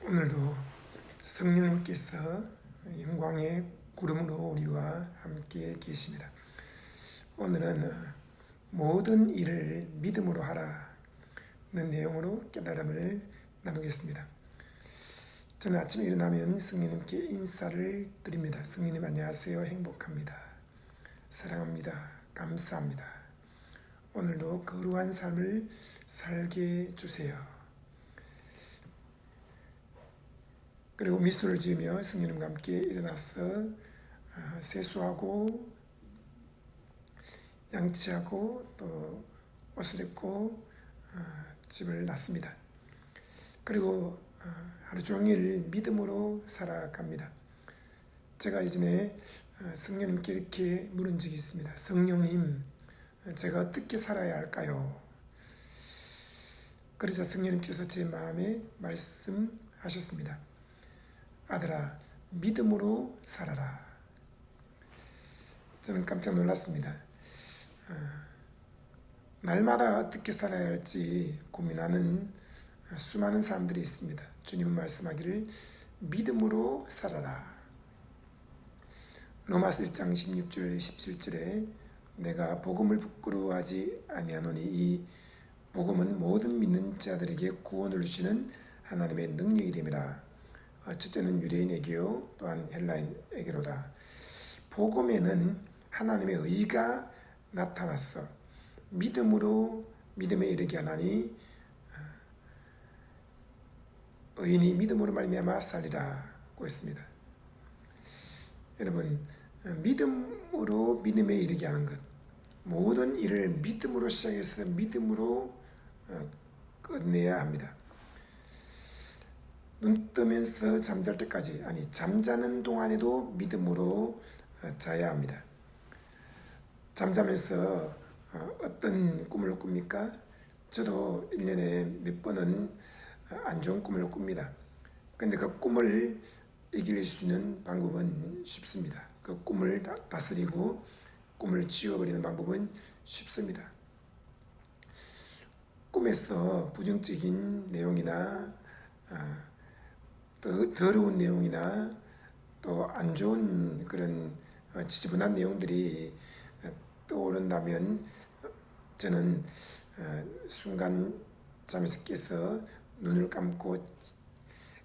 오늘도 성령님께서 영광의 구름으로 우리와 함께 계십니다. 오늘은 모든 일을 믿음으로 하라는 내용으로 깨달음을 나누겠습니다. 저는 아침에 일어나면 성령님께 인사를 드립니다. 성령님 안녕하세요. 행복합니다. 사랑합니다. 감사합니다. 오늘도 거룩한 삶을 살게 해주세요. 그리고 미소를 지으며 성령님과 함께 일어나서 세수하고 양치하고 또 옷을 입고 집을 났습니다. 그리고 하루 종일 믿음으로 살아갑니다. 제가 이전에 성령님께 이렇게 물은 적이 있습니다. 성령님, 제가 어떻게 살아야 할까요? 그러자 성령님께서 제 마음에 말씀하셨습니다. 아들아, 믿음으로 살아라. 저는 깜짝 놀랐습니다. 날마다 어떻게 살아야 할지 고민하는 수많은 사람들이 있습니다. 주님은 말씀하기를 믿음으로 살아라. 로마서 1장 16절 17절에 내가 복음을 부끄러워하지 아니하노니 이 복음은 모든 믿는 자들에게 구원을 주시는 하나님의 능력이 됨이라. 첫째는 유대인에게요 또한 헬라인에게로다. 복음에는 하나님의 의가 나타났어. 믿음으로 믿음에 이르게 하나니 의인이 믿음으로 말미암아 살리라고 했습니다. 여러분, 믿음으로 믿음에 이르게 하는 것, 모든 일을 믿음으로 시작해서 믿음으로 끝내야 합니다. 눈 뜨면서 잠잘 때까지, 아니 잠자는 동안에도 믿음으로 자야 합니다. 잠자면서 어떤 꿈을 꿉니까? 저도 1년에 몇 번은 안 좋은 꿈을 꿉니다. 근데 그 꿈을 이길 수 있는 방법은 쉽습니다. 그 꿈을 다스리고 꿈을 지워버리는 방법은 쉽습니다. 꿈에서 부정적인 내용이나 더러운 내용이나 또 안 좋은 그런 지저분한 내용들이 떠오른다면 저는 순간 잠에서 깨서 눈을 감고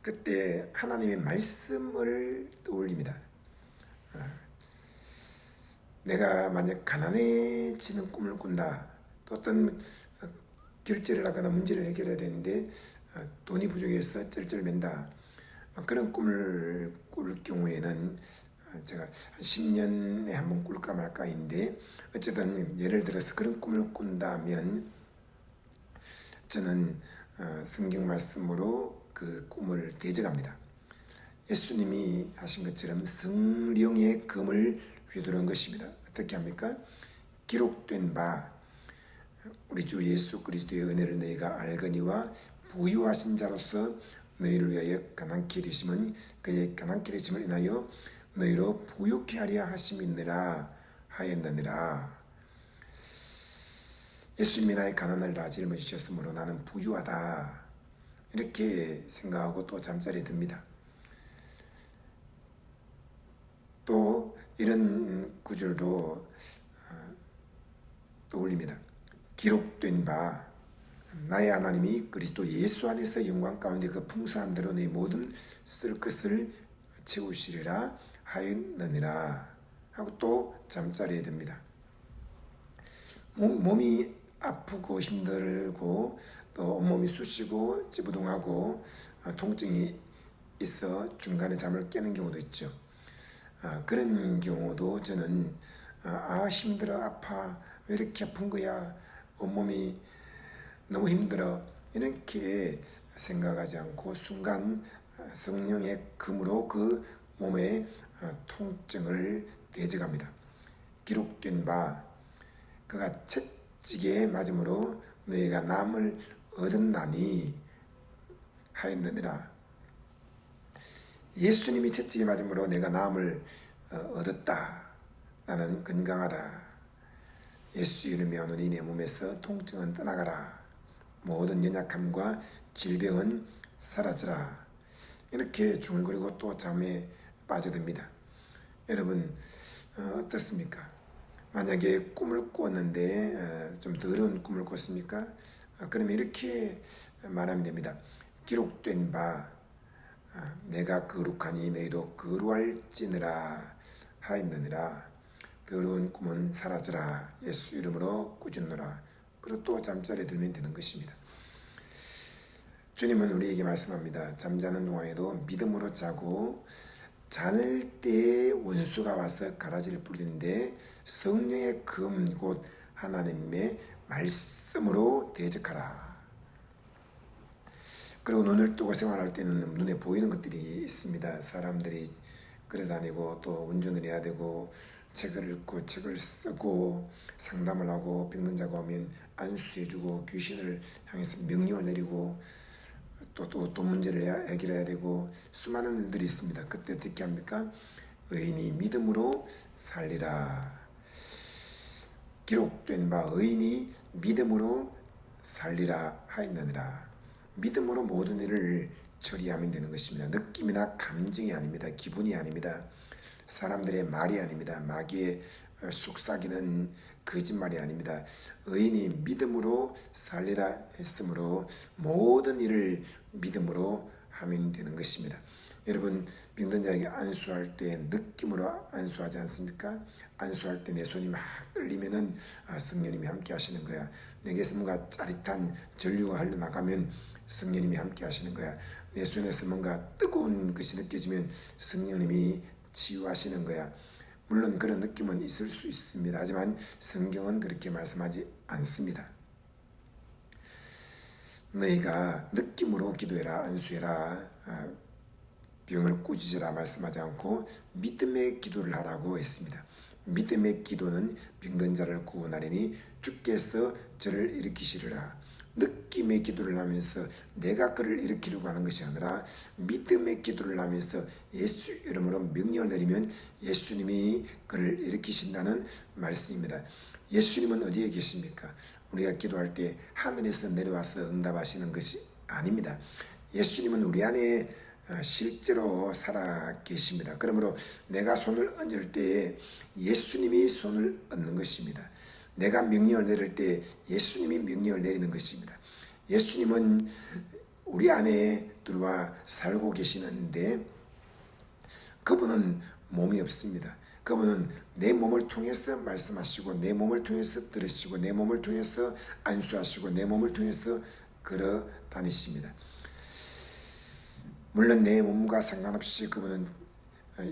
그때 하나님의 말씀을 떠올립니다. 내가 만약 가난해지는 꿈을 꾼다, 또 어떤 결제를 하거나 문제를 해결해야 되는데 돈이 부족해서 쩔쩔맨다, 그런 꿈을 꿀 경우에는 제가 한 10년에 한 번 꿀까 말까인데, 어쨌든 예를 들어서 그런 꿈을 꾼다면 저는 성경 말씀으로 그 꿈을 대적합니다. 예수님이 하신 것처럼 성령의 검을 휘두른 것입니다. 어떻게 합니까? 기록된 바 우리 주 예수 그리스도의 은혜를 너희가 알거니와 부유하신 자로서 너희를 위하여 가난케 되심은 그의 가난케 되심을 인하여 너희로 부유케 하려 하심이니라 하였느니라. 예수님이 나의 가난을 다 짊어지셨으므로 나는 부유하다, 이렇게 생각하고 또 잠자리에 듭니다. 또 이런 구절도 떠올립니다. 기록된 바 나의 하나님이 그리스도 예수 안에서 영광 가운데 그 풍성한 대로 내 모든 쓸 것을 채우시리라 하였느니라 하고 또 잠자리에 듭니다. 몸이 아프고 힘들고 또 온몸이 쑤시고 찌부둥하고 통증이 있어 중간에 잠을 깨는 경우도 있죠. 그런 경우도 저는 힘들어, 아파, 왜 이렇게 아픈 거야, 온몸이 너무 힘들어, 이렇게 생각하지 않고 순간 성령의 검으로 그 몸의 통증을 대적합니다. 기록된 바 그가 채찍에 맞음으로 너희가 남을 얻었나니 하였느니라. 예수님이 채찍에 맞음으로 내가 남을 얻었다. 나는 건강하다. 예수 이름에 오노니 내 몸에서 통증은 떠나가라. 모든 연약함과 질병은 사라지라. 이렇게 중얼거리고 또 잠에 빠져듭니다. 여러분 어떻습니까? 만약에 꿈을 꾸었는데 좀 더러운 꿈을 꿨습니까? 그러면 이렇게 말하면 됩니다. 기록된 바 내가 거룩하니 너희도 거룩할지니라 하였느니라. 더러운 꿈은 사라져라. 예수 이름으로 꾸짖노라. 그리고 또 잠자리에 들면 되는 것입니다. 주님은 우리에게 말씀합니다. 잠자는 동안에도 믿음으로 자고 잘 때 원수가 와서 가라지를 부리는데 성령의 금 곧 하나님의 말씀으로 대적하라. 그리고 눈을 뜨고 생활할 때는 눈에 보이는 것들이 있습니다. 사람들이 걸어다니고 또 운전을 해야 되고 책을 읽고 책을 쓰고 상담을 하고 병든 자가 오면 안수해주고 귀신을 향해서 명령을 내리고 또 돈 문제를 해결해야 되고 수많은 일들이 있습니다. 그때 어떻게 합니까? 의인이 믿음으로 살리라. 기록된 바 의인이 믿음으로 살리라 하였느니라. 믿음으로 모든 일을 처리하면 되는 것입니다. 느낌이나 감정이 아닙니다. 기분이 아닙니다. 사람들의 말이 아닙니다. 마귀의 속삭이는 거짓말이 아닙니다. 의인이 믿음으로 살리라 했으므로 모든 일을 믿음으로 하면 되는 것입니다. 여러분 병든 자에게 안수할 때 느낌으로 안수하지 않습니까? 안수할 때 내 손이 막 떨리면은 성령님이 함께 하시는 거야. 내게서 뭔가 짜릿한 전류가 흘러나가면 성령님이 함께 하시는 거야. 내 손에서 뭔가 뜨거운 것이 느껴지면 성령님이 치유하시는 거야. 물론 그런 느낌은 있을 수 있습니다. 하지만 성경은 그렇게 말씀하지 않습니다. 너희가 느낌으로 기도해라, 안수해라, 병을 꾸짖으라 말씀하지 않고 믿음의 기도를 하라고 했습니다. 믿음의 기도는 병든 자를 구원하리니 주께서 저를 일으키시리라. 느낌의 기도를 하면서 내가 그를 일으키려고 하는 것이 아니라 믿음의 기도를 하면서 예수 이름으로 명령을 내리면 예수님이 그를 일으키신다는 말씀입니다. 예수님은 어디에 계십니까? 우리가 기도할 때 하늘에서 내려와서 응답하시는 것이 아닙니다. 예수님은 우리 안에 실제로 살아 계십니다. 그러므로 내가 손을 얹을 때 예수님이 손을 얹는 것입니다. 내가 명령을 내릴 때 예수님이 명령을 내리는 것입니다. 예수님은 우리 안에 들어와 살고 계시는데 그분은 몸이 없습니다. 그분은 내 몸을 통해서 말씀하시고 내 몸을 통해서 들으시고 내 몸을 통해서 안수하시고 내 몸을 통해서 걸어 다니십니다. 물론 내 몸과 상관없이 그분은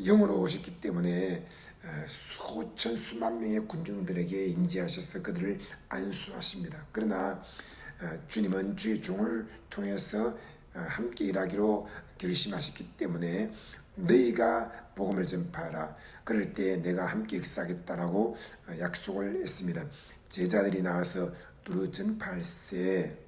영으로 오셨기 때문에 수천 수만 명의 군중들에게 인지하셔서 그들을 안수하십니다. 그러나 주님은 주의 종을 통해서 함께 일하기로 결심하셨기 때문에 너희가 복음을 전파하라. 그럴 때 내가 함께 역사하겠다라고 약속을 했습니다. 제자들이 나와서 두루 전파할세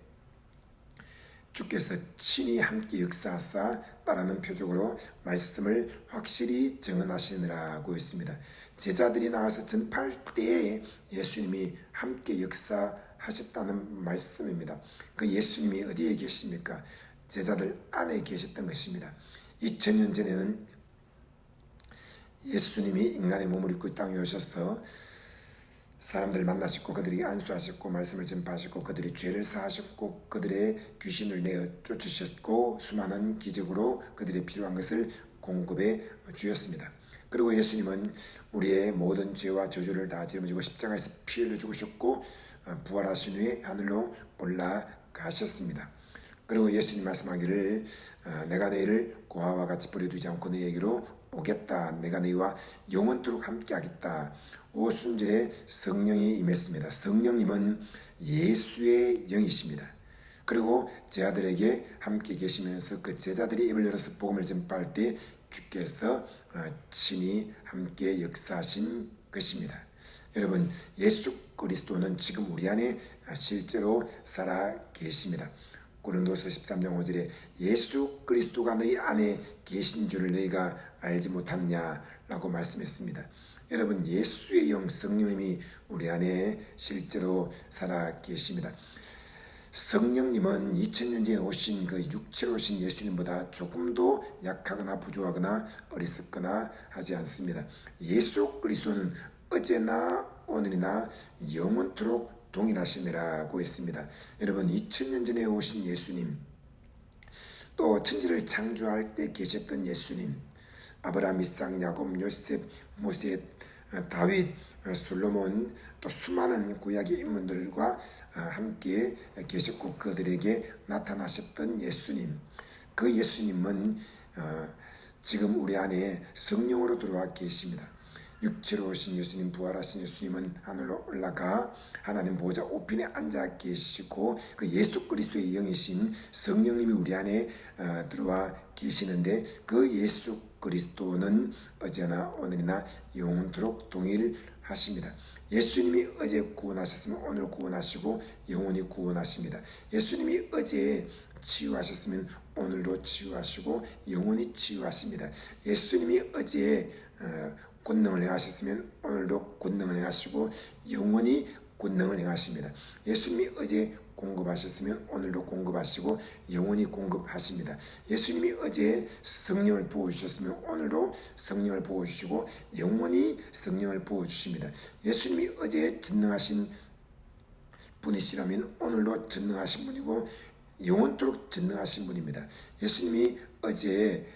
주께서 친히 함께 역사하사 따라는 표적으로 말씀을 확실히 증언하시느라고 했습니다. 제자들이 나와서 전파할 때에 예수님이 함께 역사하셨다는 말씀입니다. 그 예수님이 어디에 계십니까? 제자들 안에 계셨던 것입니다. 2000년 전에는 예수님이 인간의 몸을 입고 이 땅에 오셔서 사람들을 만나셨고 그들에게 안수하셨고 말씀을 전파하셨고 그들의 죄를 사하셨고 그들의 귀신을 내어 쫓으셨고 수많은 기적으로 그들의 필요한 것을 공급해 주셨습니다. 그리고 예수님은 우리의 모든 죄와 저주를 다 짊어지고 십자가에서 피 흘려 죽으셨고 부활하신 후에 하늘로 올라가셨습니다. 그리고 예수님 말씀하기를 내가 너희를 고아와 같이 버려두지 않고 너희에게로 오겠다. 내가 너희와 영원토록 함께하겠다. 오순절에 성령이 임했습니다. 성령님은 예수의 영이십니다. 그리고 제자들에게 함께 계시면서 그 제자들이 입을 열어서 복음을 전파할 때 주께서 친히 함께 역사하신 것입니다. 여러분 예수 그리스도는 지금 우리 안에 실제로 살아 계십니다. 고린도서 13장 5절에 예수 그리스도가 너희 안에 계신 줄을 너희가 알지 못하느냐라고 말씀했습니다. 여러분 예수의 영 성령님이 우리 안에 실제로 살아 계십니다. 성령님은 2000년 전에 오신 그 육체로 오신 예수님보다 조금도 약하거나 부족하거나 어리석거나 하지 않습니다. 예수 그리스도는 어제나 오늘이나 영원토록 동일하시니라고 했습니다. 여러분, 2000년 전에 오신 예수님, 또 천지를 창조할 때 계셨던 예수님, 아브라함, 이삭, 야곱, 요셉, 모세, 다윗, 솔로몬, 또 수많은 구약의 인물들과 함께 계셨고 그들에게 나타나셨던 예수님, 그 예수님은 지금 우리 안에 성령으로 들어와 계십니다. 육체로 오신 예수님, 부활하신 예수님은 하늘로 올라가 하나님 보좌 우편에 앉아 계시고 그 예수 그리스도의 영이신 성령님이 우리 안에 들어와 계시는데, 그 예수 그리스도는 어제나 오늘이나 영원토록 동일하십니다. 예수님이 어제 구원하셨으면 오늘 구원하시고 영원히 구원하십니다. 예수님이 어제 치유하셨으면 오늘도 치유하시고 영원히 치유하십니다. 예수님이 어제 권능을 행하셨으면 오늘도 권능을 행하시고 영원히 권능을 행하십니다. 예수님이 어제 공급하셨으면 오늘도 공급하시고 영원히 공급하십니다. 예수님이 어제 성령을 부어주셨으면 오늘도 성령을 부어주시고 영원히 성령을 부어주십니다. 예수님이 어제 전능하신 분이시라면 오늘도 전능하신 분이고 영원토록 전능하신 분입니다. 예수님이 어제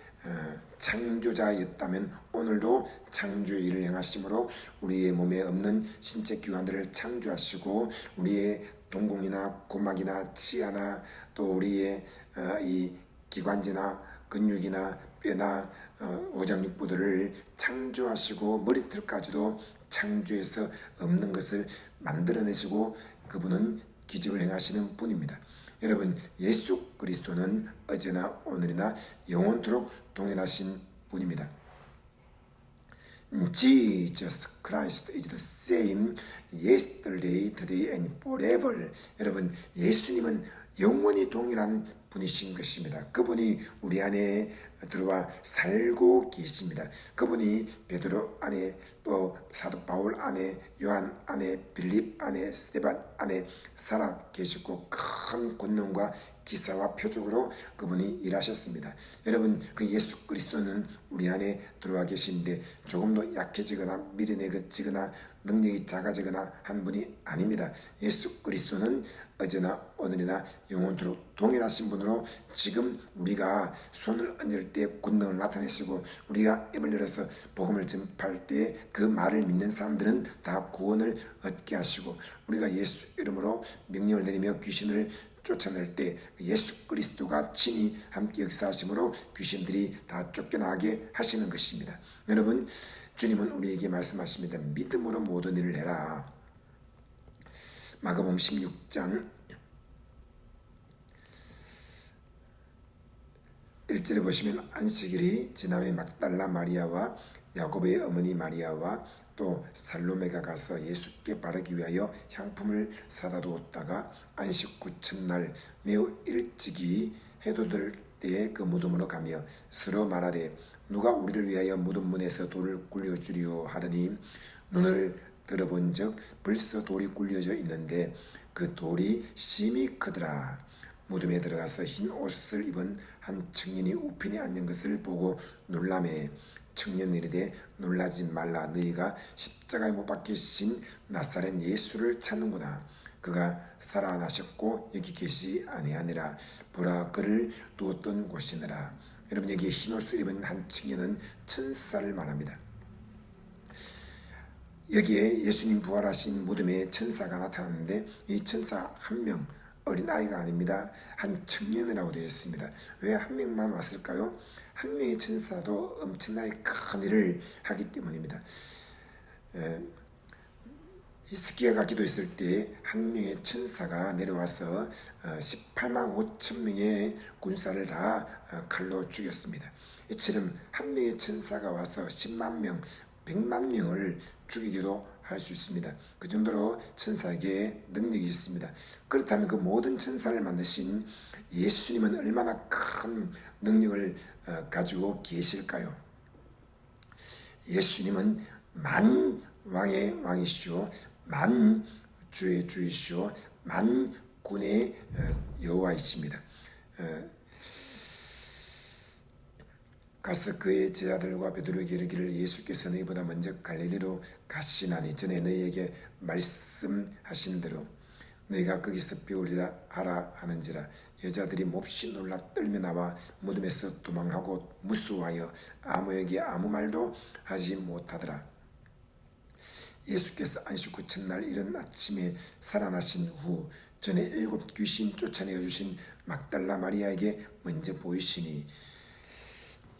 창조자였다면 오늘도 창조의 일을 행하심으로 우리의 몸에 없는 신체 기관들을 창조하시고 우리의 동공이나 구막이나 치아나 또 우리의 이 기관지나 근육이나 뼈나 오장육부들을 창조하시고 머리털까지도 창조해서 없는 것을 만들어내시고 그분은 기적을 행하시는 분입니다. 여러분, 예수 그리스도는 어제나 오늘이나 영원토록 동일하신 분입니다. Jesus Christ is the same yesterday, today and forever. 여러분, 예수님은 영원히 동일한 분이신 것입니다. 그분이 우리 안에 들어와 살고 계십니다. 그분이 베드로 안에, 또 사도 바울 안에, 요한 안에, 빌립 안에, 스데반 안에 살아 계시고 큰 권능과 기사와 표적으로 그분이 일하셨습니다. 여러분, 그 예수 그리스도는 우리 안에 들어와 계신데 조금도 약해지거나 미련해지거나 능력이 작아지거나 한 분이 아닙니다. 예수 그리스도는 어제나 오늘이나 영원토록 동일하신 분으로 지금 우리가 손을 얹을 때 권능을 나타내시고 우리가 입을 열어서 복음을 전파할 때 그 말을 믿는 사람들은 다 구원을 얻게 하시고 우리가 예수 이름으로 명령을 내리며 귀신을 쫓아낼 때 예수 그리스도가 친히 함께 역사하심으로 귀신들이 다 쫓겨나게 하시는 것입니다. 여러분, 주님은 우리에게 말씀하십니다. 믿음으로 모든 일을 해라. 마가복음 16장 1절에 보시면 안식일이 지남의 막달라 마리아와 야고보의 어머니 마리아와 또 살로메가 가서 예수께 바르기 위하여 향품을 사다 두었다가 안식 후 첫날 매우 일찍이 해돋을 때에 그 무덤으로 가며 서로 말하되 누가 우리를 위하여 무덤 문에서 돌을 굴려주리오 하더니 눈을 들어본 적 벌써 돌이 굴려져 있는데 그 돌이 심히 크더라. 무덤에 들어가서 흰 옷을 입은 한 청년이 우편에 앉은 것을 보고 놀라매 청년이 이르되 놀라지 말라. 너희가 십자가에 못 박히신 나사렛 예수를 찾는구나. 그가 살아나셨고 여기 계시 아니하니라. 보라, 그를 두었던 곳이니라. 여러분, 여기 흰 옷을 입은 한 청년은 천사를 말합니다. 여기에 예수님 부활하신 무덤에 천사가 나타났는데 이 천사 한 명, 어린아이가 아닙니다. 한 청년이라고 되어 있습니다. 왜 한 명만 왔을까요? 한 명의 천사도 엄청나게 큰 일을 하기 때문입니다. 히스기야가 기도했을 때 한 명의 천사가 내려와서 18만 5천 명의 군사를 다 칼로 죽였습니다. 이처럼 한 명의 천사가 와서 10만 명, 100만 명을 죽이기도 할 수 있습니다. 그 정도로 천사에게 능력이 있습니다. 그렇다면 그 모든 천사를 만드신 예수님은 얼마나 큰 능력을 가지고 계실까요? 예수님은 만 왕의 왕이시오, 만 주의 주이시오, 만 군의 여호와이십니다. 가서 그의 제자들과 베드로에게 이르기를 예수께서 너희보다 먼저 갈릴리로 가시나니 전에 너희에게 말씀하신 대로 너희가 거기서 배우리라 하라 하는지라. 여자들이 몹시 놀라 떨며 나와 무덤에서 도망하고 무수하여 아무에게 아무 말도 하지 못하더라. 예수께서 안식 후 첫날 이른 아침에 살아나신 후 전에 7 귀신 쫓아내어 주신 막달라 마리아에게 먼저 보이시니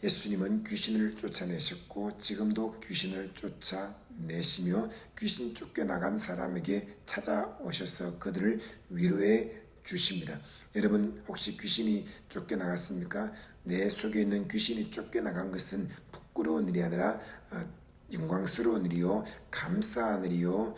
예수님은 귀신을 쫓아내셨고 지금도 귀신을 쫓아내시며 귀신 쫓겨나간 사람에게 찾아오셔서 그들을 위로해 주십니다. 여러분 혹시 귀신이 쫓겨나갔습니까? 내 속에 있는 귀신이 쫓겨나간 것은 부끄러운 일이 아니라 영광스러운 일이요 감사한 일이요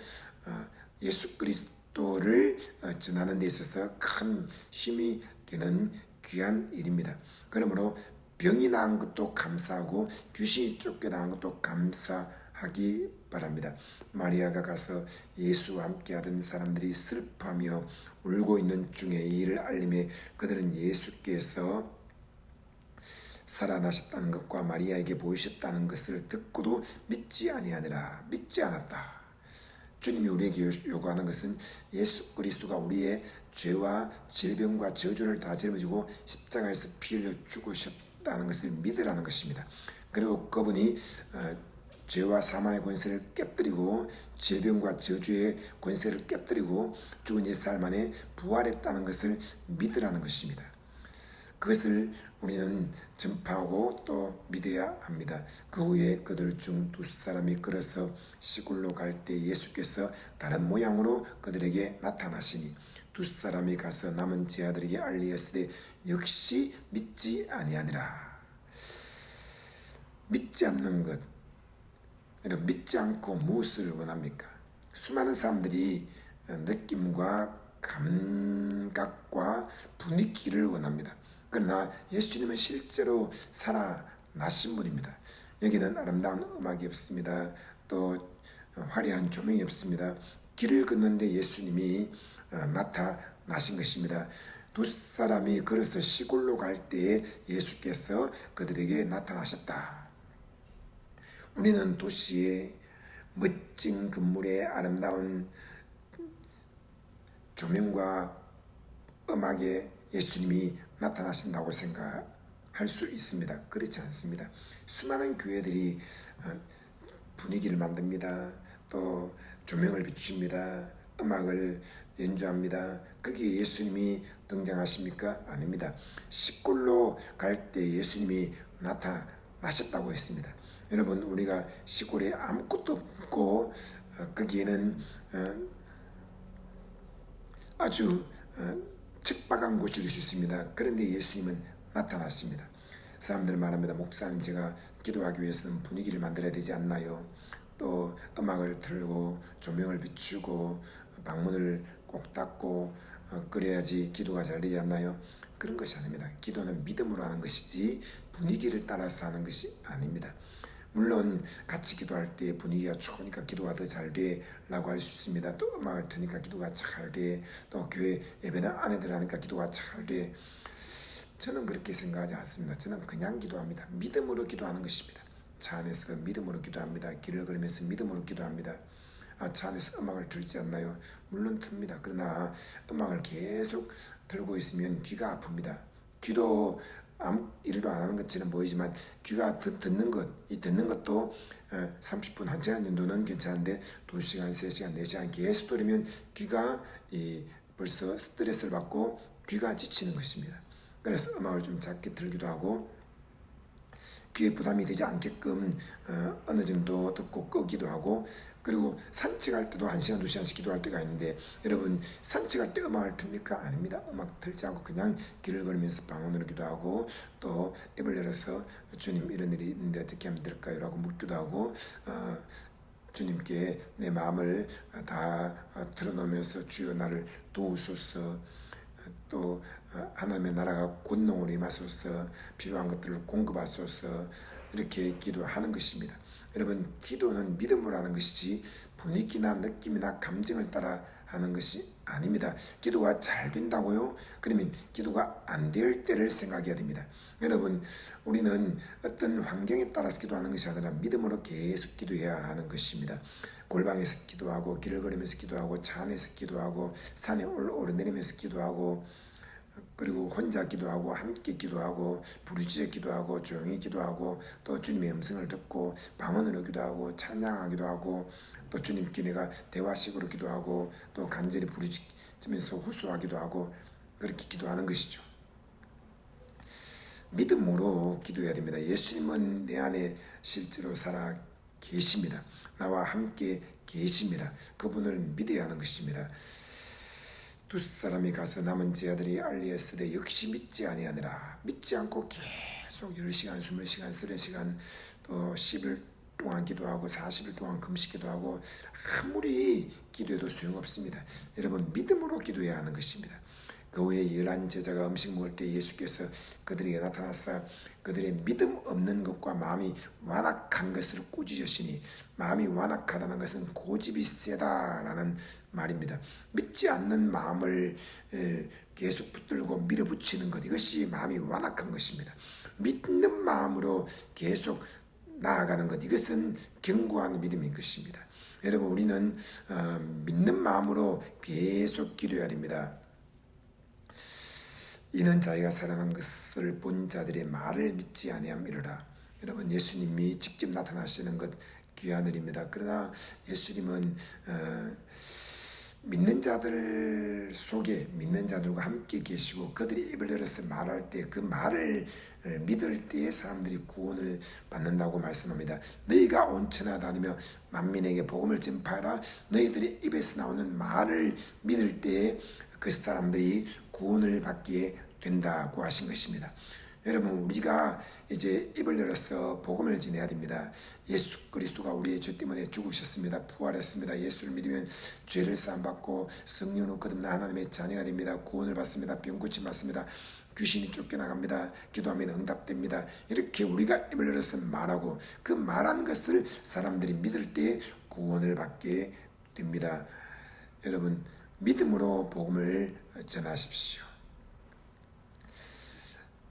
예수 그리스도를 전하는 데 있어서 큰 힘이 되는 귀한 일입니다. 그러므로 병이 나은 것도 감사하고 귀신이 쫓겨나간 것도 감사하기 바랍니다. 마리아가 가서 예수와 함께하던 사람들이 슬퍼하며 울고 있는 중에 이 일을 알림해 그들은 예수께서 살아나셨다는 것과 마리아에게 보이셨다는 것을 듣고도 믿지 않았다. 주님이 우리에게 요구하는 것은 예수 그리스도가 우리의 죄와 질병과 저주를 다 짊어지고 십자가에서 피 흘려 죽으셨다는 것을 믿으라는 것입니다. 그리고 그분이 죄와 사망의 권세를 깨뜨리고 질병과 저주의 권세를 깨뜨리고 죽은 지 사흘 만에 부활했다는 것을 믿으라는 것입니다. 그것을 우리는 전파하고 또 믿어야 합니다. 그 후에 그들 중 2사람이 걸어서 시골로 갈 때 예수께서 다른 모양으로 그들에게 나타나시니 2사람이 가서 남은 제자들에게 알리었으되 역시 믿지 아니하니라. 믿지 않는 것, 믿지 않고 무엇을 원합니까? 수많은 사람들이 느낌과 감각과 분위기를 원합니다. 그러나 예수님은 실제로 살아나신 분입니다. 여기는 아름다운 음악이 없습니다. 또 화려한 조명이 없습니다. 길을 걷는데 예수님이 나타나신 것입니다. 2사람이 걸어서 시골로 갈 때에 예수께서 그들에게 나타나셨다. 우리는 도시의 멋진 건물의 아름다운 조명과 음악에 예수님이 나타나신다고 생각할 수 있습니다. 그렇지 않습니다. 수많은 교회들이 분위기를 만듭니다. 또 조명을 비춥니다. 음악을 연주합니다. 거기에 예수님이 등장하십니까? 아닙니다. 시골로 갈 때 예수님이 나타나셨다고 했습니다. 여러분 우리가 시골에 아무것도 없고 거기에는 아주 척박한 곳일 수 있습니다. 그런데 예수님은 나타나십니다. 사람들은 말합니다. 목사님 제가 기도하기 위해서는 분위기를 만들어야 되지 않나요? 또 음악을 틀고 조명을 비추고 방문을 꼭 닫고 그래야지 기도가 잘 되지 않나요? 그런 것이 아닙니다. 기도는 믿음으로 하는 것이지 분위기를 따라서 하는 것이 아닙니다. 물론 같이 기도할 때 분위기가 좋으니까 기도가 더 잘 돼 라고 할 수 있습니다. 또 음악을 트니까 기도가 잘 돼. 또 교회 예배는 아내들 하니까 기도가 잘 돼. 저는 그렇게 생각하지 않습니다. 저는 그냥 기도합니다. 믿음으로 기도하는 것입니다. 차 안에서 믿음으로 기도합니다. 길을 걸으면서 믿음으로 기도합니다. 차 안에서 음악을 들지 않나요? 물론 틉니다. 그러나 음악을 계속 틀고 있으면 귀가 아픕니다. 귀도 아무 일도 안 하는 것처럼 보이지만 귀가 듣는 것, 이 듣는 것도 30분, 1시간 정도는 괜찮은데 2시간, 3시간, 4시간 계속 들으면 귀가 벌써 스트레스를 받고 귀가 지치는 것입니다. 그래서 음악을 좀 작게 틀기도 하고 귀에 부담이 되지 않게끔 어느 정도 듣고 끄기도 하고 그리고 산책할 때도 1시간, 2시간씩 기도할 때가 있는데 여러분 산책할 때 음악을 틉니까? 아닙니다. 음악 틀지 않고 그냥 길을 걸으면서 방언으로 기도하고 또 입을 열어서 주님 이런 일이 있는데 어떻게 하면 될까요? 라고 묻기도 하고 주님께 내 마음을 다 틀어놓으면서 주여 나를 도우소서 또 하나님의 나라가 권능으로 임하소서 필요한 것들을 공급하소서 이렇게 기도하는 것입니다. 여러분, 기도는 믿음으로 하는 것이지 분위기나 느낌이나 감정을 따라 하는 것이 아닙니다. 기도가 잘 된다고요? 그러면 기도가 안 될 때를 생각해야 됩니다. 여러분, 우리는 어떤 환경에 따라서 기도하는 것이 아니라 믿음으로 계속 기도해야 하는 것입니다. 골방에서 기도하고, 길을 걸으면서 기도하고, 차 안에서 기도하고, 산에 오르내리면서 기도하고, 그리고 혼자 기도하고, 함께 기도하고, 부르짖어 기도하고, 조용히 기도하고, 또 주님의 음성을 듣고 방언으로 기도하고, 찬양하기도 하고, 또 주님께 내가 대화식으로 기도하고, 또 간절히 부르짖으면서 호소하기도 하고, 그렇게 기도하는 것이죠. 믿음으로 기도해야 됩니다. 예수님은 내 안에 실제로 살아 계십니다. 나와 함께 계십니다. 그분을 믿어야 하는 것입니다. 두 사람이 가서 남은 제 아들이 알리었으되 역시 믿지 아니하니라. 믿지 않고 계속 10시간, 20시간, 30시간, 또 10일 동안 기도하고 40일 동안 금식 기도하고 아무리 기도해도 소용없습니다. 여러분, 믿음으로 기도해야 하는 것입니다. 그 후에 11 제자가 음식 먹을 때 예수께서 그들에게 나타나서 그들의 믿음 없는 것과 마음이 완악한 것을 꾸짖으시니, 마음이 완악하다는 것은 고집이 세다라는 말입니다. 믿지 않는 마음을 계속 붙들고 밀어붙이는 것, 이것이 마음이 완악한 것입니다. 믿는 마음으로 계속 나아가는 것, 이것은 견고한 믿음인 것입니다. 여러분, 우리는 믿는 마음으로 계속 기도해야 됩니다. 이는 자기가 살아난 것을 본 자들의 말을 믿지 아니함이로라. 여러분, 예수님이 직접 나타나시는 것 귀한 일입니다. 그러나 예수님은 믿는 자들 속에, 믿는 자들과 함께 계시고 그들이 입을 열어서 말할 때 그 말을 믿을 때에 사람들이 구원을 받는다고 말씀합니다. 너희가 온천하 다니며 만민에게 복음을 전파하라. 너희들이 입에서 나오는 말을 믿을 때에 그 사람들이 구원을 받게 된다고 하신 것입니다. 여러분, 우리가 이제 입을 열어서 복음을 전해야 됩니다. 예수 그리스도가 우리의 죄 때문에 죽으셨습니다. 부활했습니다. 예수를 믿으면 죄를 사함받고 성령으로 거듭나 하나님의 자녀가 됩니다. 구원을 받습니다. 병 고침 받습니다. 귀신이 쫓겨나갑니다. 기도하면 응답됩니다. 이렇게 우리가 입을 열어서 말하고 그 말한 것을 사람들이 믿을 때 구원을 받게 됩니다. 여러분, 믿음으로 복음을 전하십시오.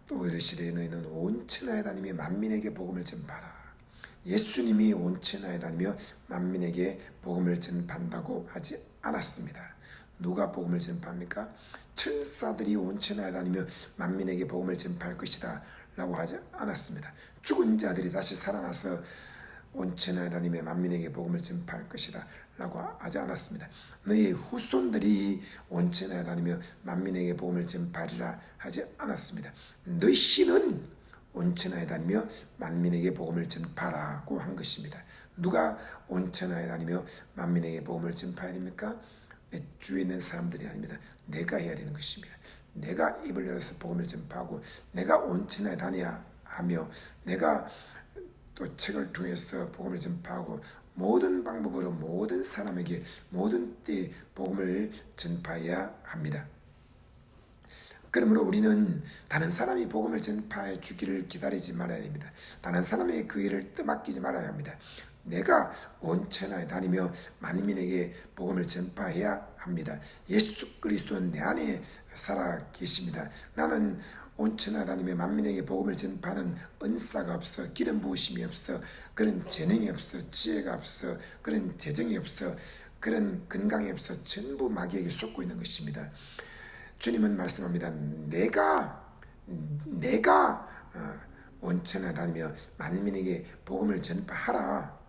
또 이르시되 너희는 온 천하에 다니며 만민에게 복음을 전파하라. 예수님이 온 천하에 다니며 만민에게 복음을 전파한다고 하지 않았습니다. 누가 복음을 전파합니까? 천사들이 온 천하에 다니며 만민에게 복음을 전파할 것이다 라고 하지 않았습니다. 죽은 자들이 다시 살아나서 온 천하에 다니며 만민에게 복음을 전파할 것이다 라고 하지 않았습니다. 너희의 후손들이 온 천하에 다니며 만민에게 복음을 전파하리라 하지 않았습니다. 너희는 온 천하에 다니며 만민에게 복음을 전파하라고 한 것입니다. 누가 온 천하에 다니며 만민에게 복음을 전파해야 됩니까? 내 주위에 있는 사람들이 아닙니다. 내가 해야 되는 것입니다. 내가 입을 열어서 복음을 전파하고 내가 온 천하에 다녀야 하며 내가 또 책을 통해서 복음을 전파하고 모든 방법으로 모든 사람에게 모든 때에 복음을 전파해야 합니다. 그러므로 우리는 다른 사람이 복음을 전파해 주기를 기다리지 말아야 됩니다. 다른 사람의 그 일을 떠맡기지 말아야 합니다. 내가 온 천하에 다니며 만민에게 복음을 전파해야 합니다. 예수 그리스도는 내 안에 살아 계십니다. 나는 온 천하에 다니며 만민에게 복음을 전파하는 은사가 없어, 기름 부으심이 없어, 그런 재능이 없어, 지혜가 없어, 그런 재정이 없어, 그런 건강이 없어, 전부 마귀에게 쏟고 있는 것입니다. 주님은 말씀합니다. 내가 온 천하에 다니며 만민에게 복음을 전파하라.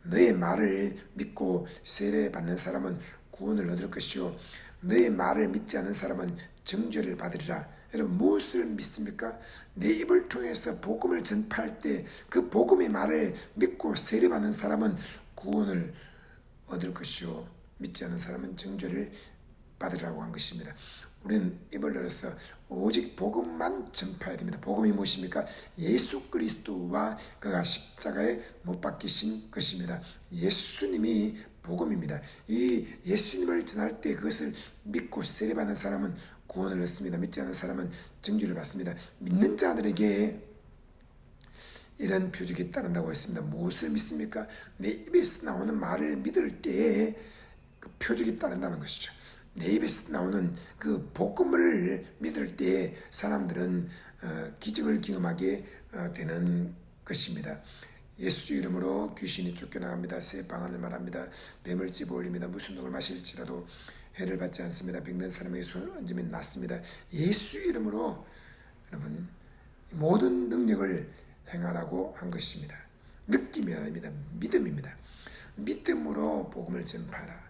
너의 말을 믿고 세례받는 사람은 구원을 얻을 것이요 너의 말을 믿지 않는 사람은 정죄를 받으리라. 여러분, 무엇을 믿습니까? 내 입을 통해서 복음을 전파할 때 그 복음의 말을 믿고 세례받는 사람은 구원을 얻을 것이요 믿지 않는 사람은 정죄를 받으라고 한 것입니다. 우리는 입을 열어서 오직 복음만 전파해야 됩니다. 복음이 무엇입니까? 예수 그리스도와 그가 십자가에 못 박히신 것입니다. 예수님이 복음입니다. 이 예수님을 전할 때 그것을 믿고 세례받는 사람은 구원을 얻습니다. 믿지 않는 사람은 정죄를 받습니다. 믿는 자들에게 이런 표적이 따른다고 했습니다. 무엇을 믿습니까? 내 입에서 나오는 말을 믿을 때에 그 표적이 따른다는 것이죠. 내 입에서 나오는 그 복음을 믿을 때 사람들은 기적을 경험하게 되는 것입니다. 예수 이름으로 귀신이 쫓겨나갑니다. 새 방언을 말합니다. 뱀을 집어 올립니다. 무슨 독을 마실지라도 해를 받지 않습니다. 병든 사람에게 손을 얹으면 낫습니다. 예수 이름으로 여러분 모든 능력을 행하라고 한 것입니다. 느낌이 아닙니다. 믿음입니다. 믿음으로 복음을 전파하라.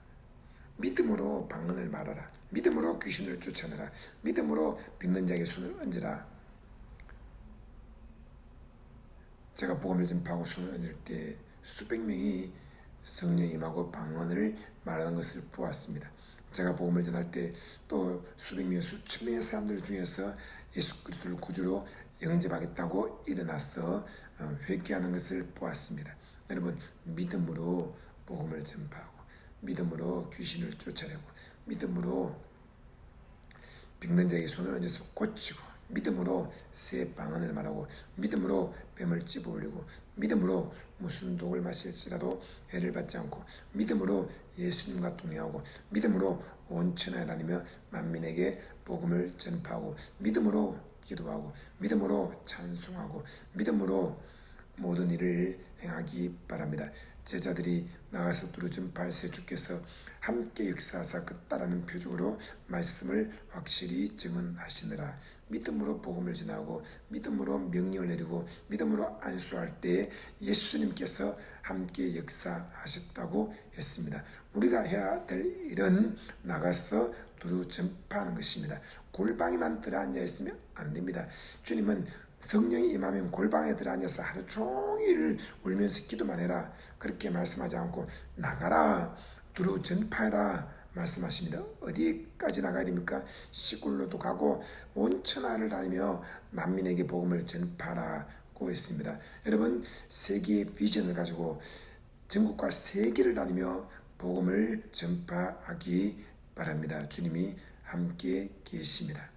믿음으로 방언을 말하라. 믿음으로 귀신을 쫓아내라. 믿음으로 믿는 자에게 손을 얹으라. 제가 복음을 전파하고 손을 얹을 때 수백 명이 성령이 임하고 방언을 말하는 것을 보았습니다. 제가 복음을 전할 때 또 수백 명, 수천 명의 사람들 중에서 예수 그리스도를 구주로 영접하겠다고 일어나서 회개하는 것을 보았습니다. 여러분 믿음으로 복음을 전파하고 믿음으로 귀신을 쫓아내고 믿음으로 병든 자에게 손을 얹어서 고치고 믿음으로 새 방언을 말하고 믿음으로 뱀을 집어 올리고 믿음으로 무슨 독을 마실지라도 해를 받지 않고 믿음으로 예수님과 동행하고 믿음으로 온 천하에 다니며 만민에게 복음을 전파하고 믿음으로 기도하고 믿음으로 찬송하고 믿음으로 모든 일을 행하기 바랍니다. 제자들이 나가서 두루준 발세 주께서 함께 역사하사 그 따르는 표적으로 말씀을 확실히 증언하시느라. 믿음으로 복음을 전하고 믿음으로 명령을 내리고 믿음으로 안수할 때 예수님께서 함께 역사하셨다고 했습니다. 우리가 해야 될 일은 나가서 두루 전파하는 것입니다. 골방에만 들어앉아 있으면 안 됩니다. 주님은 성령이 임하면 골방에 들어앉아서 하루 종일 울면서 기도만 해라 그렇게 말씀하지 않고 나가라 두루 전파해라 말씀하십니다. 어디까지 나가야 됩니까? 시골로도 가고 온 천하를 다니며 만민에게 복음을 전파하라고 했습니다. 여러분 세계의 비전을 가지고 전국과 세계를 다니며 복음을 전파하기 바랍니다. 주님이 함께 계십니다.